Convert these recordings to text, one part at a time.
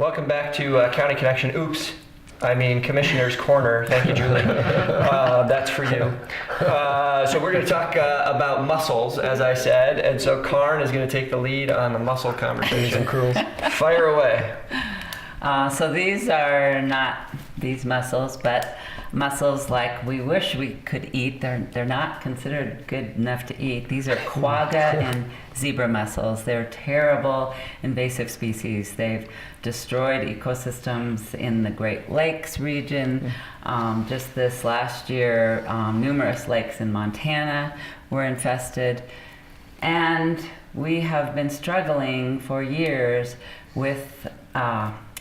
Welcome back to County Connection. Oops, I mean Commissioner's Corner. Thank you, Julie. That's for you. So we're going to talk about mussels, as I said, and so Karn is going to take the lead on the mussel conversation. Fire away. So these are not these mussels, but mussels like we wish we could eat. They're not considered good enough to eat. These are quagga and zebra mussels. They're terrible invasive species. They've destroyed ecosystems in the Great Lakes region. Just this last year, numerous lakes in Montana were infested. And we have been struggling for years with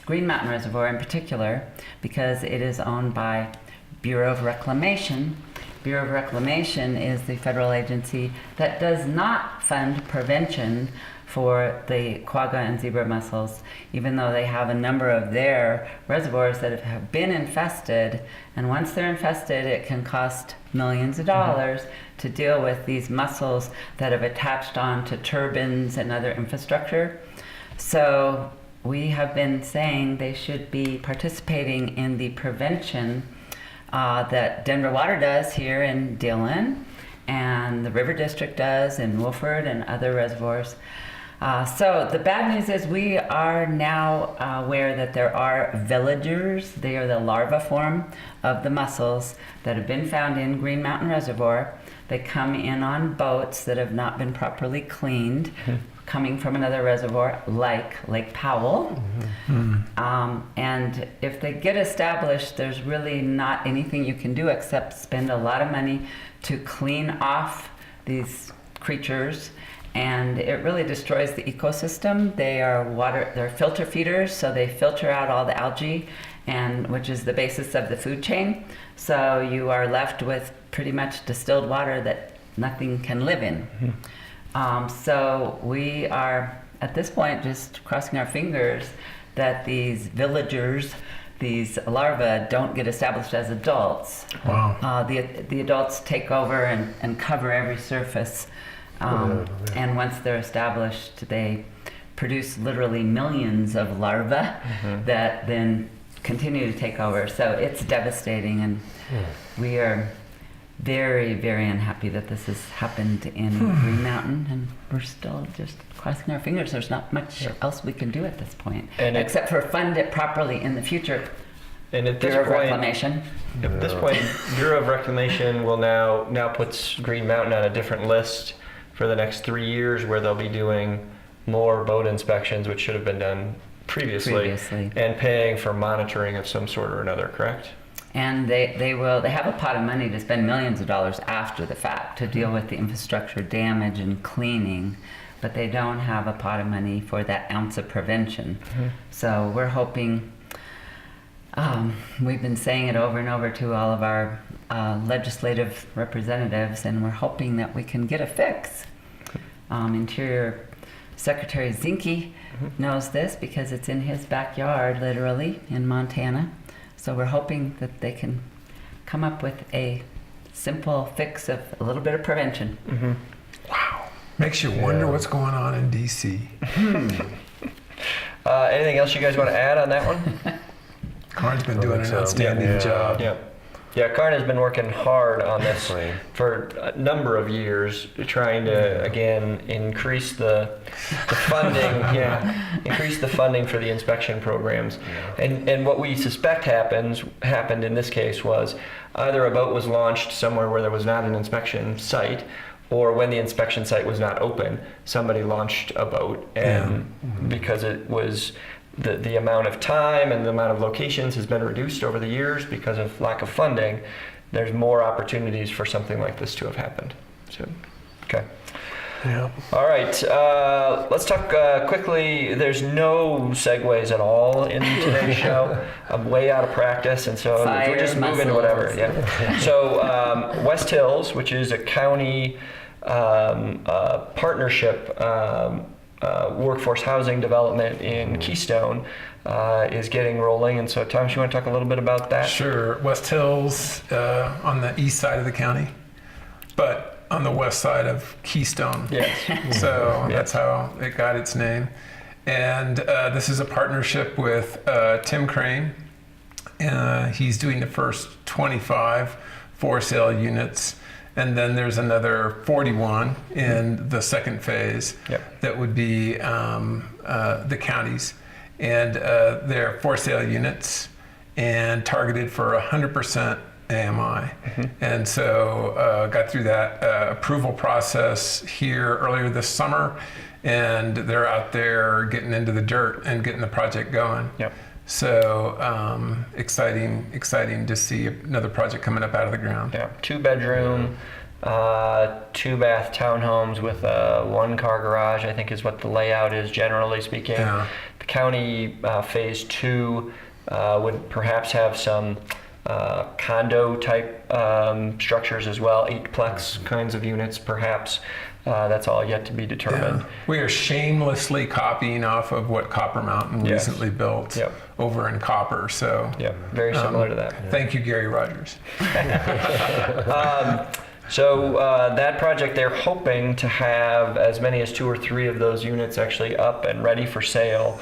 Green Mountain Reservoir in particular, because it is owned by Bureau of Reclamation. Bureau of Reclamation is the federal agency that does not fund prevention for the quagga and zebra mussels, even though they have a number of their reservoirs that have been infested. And once they're infested, it can cost millions of dollars to deal with these mussels that have attached on to turbines and other infrastructure. So we have been saying they should be participating in the prevention that Denver Water does here in Dillon, and the River District does in Wolford and other reservoirs. So the bad news is we are now aware that there are villagers. They are the larva form of the mussels that have been found in Green Mountain Reservoir. They come in on boats that have not been properly cleaned, coming from another reservoir like Lake Powell. And if they get established, there's really not anything you can do except spend a lot of money to clean off these creatures, and it really destroys the ecosystem. They're filter feeders, so they filter out all the algae, and which is the basis of the food chain. So you are left with pretty much distilled water that nothing can live in. So we are, at this point, just crossing our fingers that these villagers, these larvae, don't get established as adults. Wow. The adults take over and cover every surface. And once they're established, they produce literally millions of larvae that then continue to take over. So it's devastating, and we are very, very unhappy that this has happened in Green Mountain, and we're still just crossing our fingers. There's not much else we can do at this point, except for fund it properly in the future. And at this Bureau of point, Reclamation. At this point, Bureau of Reclamation will now puts Green Mountain on a different list for the next 3 years, where they'll be doing more boat inspections, which should have been done previously. And paying for monitoring of some sort or another, correct? And they have a pot of money to spend millions of dollars after the fact to deal with the infrastructure damage and cleaning, but they don't have a pot of money for that ounce of prevention. So we're hoping, we've been saying it over and over to all of our legislative representatives, and we're hoping that we can get a fix. Interior Secretary Zinke knows this because it's in his backyard, literally, in Montana. So we're hoping that they can come up with a simple fix of a little bit of prevention. Wow. Makes you wonder what's going on in D.C. Anything else you guys want to add on that one? Karn's been doing an outstanding job. Yeah, Karn has been working hard on this for a number of years, trying to, again, increase the funding, increase the funding for the inspection programs. And what we suspect happened in this case was either a boat was launched somewhere where there was not an inspection site, or when the inspection site was not open, somebody launched a boat, and because it was the amount of time and the amount of locations has been reduced over the years because of lack of funding, there's more opportunities for something like this to have happened. So, okay. All right, let's talk quickly. There's no segues at all in today's show. I'm way out of practice, and so we're just moving to whatever. So West Hills, which is a county partnership workforce housing development in Keystone, is getting rolling. And so, Thomas, you want to talk a little bit about that? Sure. West Hills on the east side of the county, but on the west side of Keystone. Yes. So that's how it got its name. And this is a partnership with Tim Crane. He's doing the first 25 for-sale units. And then there's another 41 in the second phase. Yep. That would be the counties. And they're for-sale units and targeted for 100% AMI. And so got through that approval process here earlier this summer, and they're out there getting into the dirt and getting the project going. Yep. So exciting to see another project coming up out of the ground. Yeah, 2-bedroom, 2-bath townhomes with a 1-car garage, I think is what the layout is generally speaking. Yeah. The county phase 2 would perhaps have some condo type structures as well, 8-plex kinds of units perhaps. That's all yet to be determined. Yeah. We are shamelessly copying off of what Copper Mountain Yes. recently built over in Copper. So Yeah, very similar to that. Thank you, Gary Rogers. So that project, they're hoping to have as many as 2 or 3 of those units actually up and ready for sale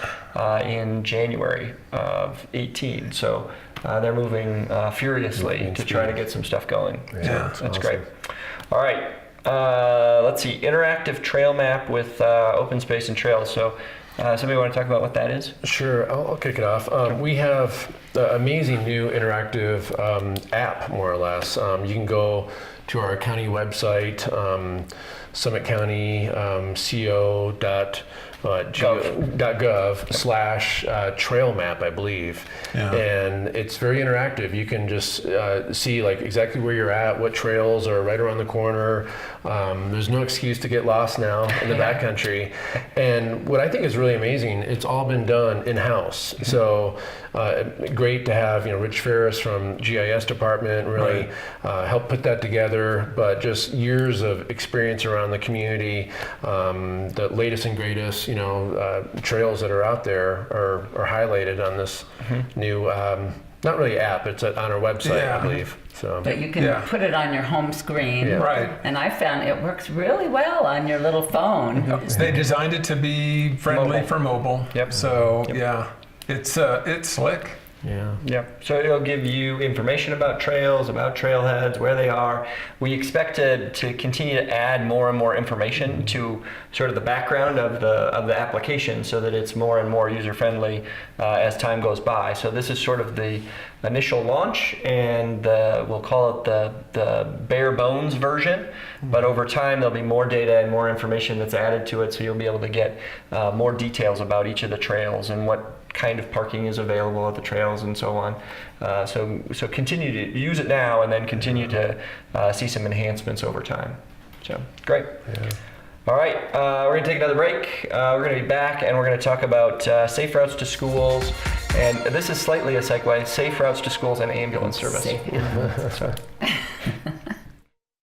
in January of 18. So they're moving furiously to try to get some stuff going. Yeah. So that's great. All right. Let's see. Interactive trail map with open space and trails. So somebody want to talk about what that is? Sure, I'll kick it off. We have the amazing new interactive app, more or less. You can go to our county website, summitcounty.gov/trail map, I believe. Yeah. And it's very interactive. You can just see like exactly where you're at, what trails are right around the corner. There's no excuse to get lost now in the backcountry. And what I think is really amazing, it's all been done in-house. So great to have Rich Ferris from GIS department really help put that together. But just years of experience around the community, the latest and greatest trails that are out there are highlighted on this new not really app, it's on our website, I believe. So But you can put it on your home screen. Yeah. Right. And I found it works really well on your little phone. They designed it to be friendly for mobile. Yep. So yeah, it's slick. yeah. Yep. So it'll give you information about trails, about trailheads, where they are. We expect to continue to add more and more information to sort of the background of the application, so that it's more and more user friendly as time goes by. So this is sort of the initial launch, and we'll call it the bare bones version. But over time, there'll be more data and more information that's added to it, so you'll be able to get more details about each of the trails and what kind of parking is available at the trails and so on. So continue to use it now, and then continue to see some enhancements over time. So great. Yeah. All right, we're going to take another break. We're going to be back, and we're going to talk about safe routes to schools. And this is slightly a segue: safe routes to schools and ambulance service. Safe. So,